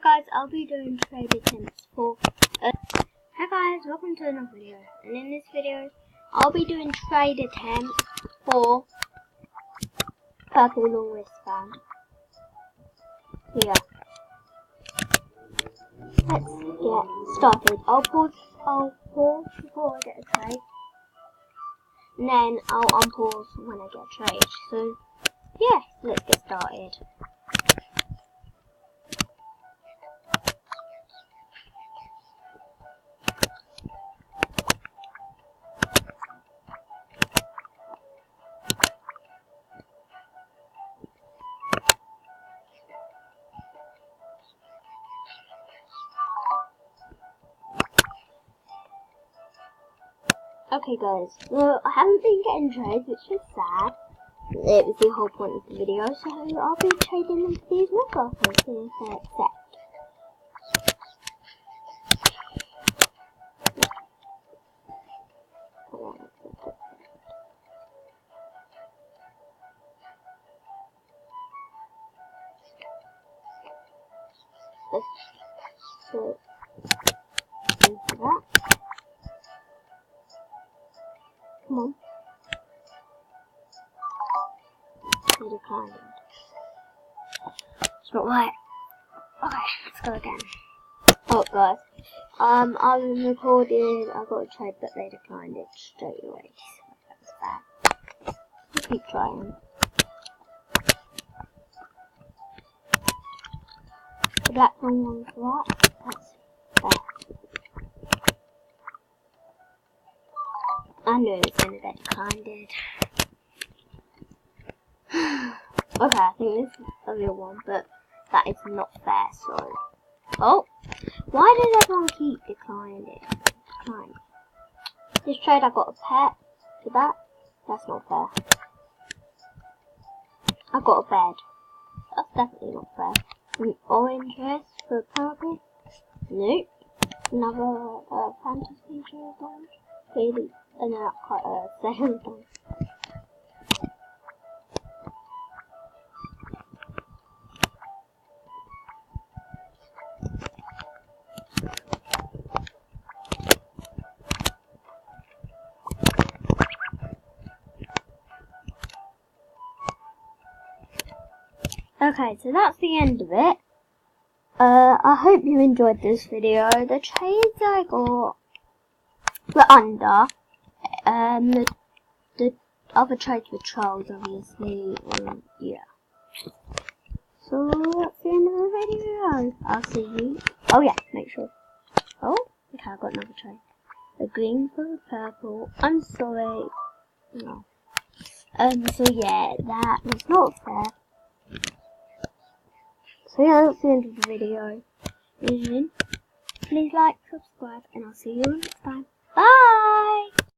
guys, I'll be doing trade attempts for hi guys, welcome to another video, and in this video I'll be doing trade attempts for purple long wristband. Yeah, let's get started. I'll pause before I get a trade, and then I'll unpause when I get a trade. So yeah, let's get started. Okay guys, well I haven't been getting trades, which is sad. It was the whole point of the video, so I'll be trading them for these knockoffs and see if they accept. So, into that. Come on. They declined. It's not right. Okay, let's go again. Oh guys, I was recording, I got a trade but they declined it straight away. So that was bad. We'll keep trying. The black one for that. That's bad. I knew it was going to get declined. Okay, I think this is a real one, but that is not fair, so... Oh! Why does everyone keep declining it? Decline. This trade I got a pet for that. That's not fair. I got a bed. That's definitely not fair. An orange dress for purple. Nope. Another fantasy dress on. Really, and then quite a second one. Okay, so that's the end of it. I hope you enjoyed this video. The trades I got were under. The other trades were trolls, obviously. Yeah. So that's the end of the video. I'll see you. Oh yeah, make sure. Oh, okay, I got another trade. A green for the purple. I'm sorry. No. So yeah, that was not fair. So yeah, that's the end of the video. Please like, subscribe, and I'll see you next time. Bye!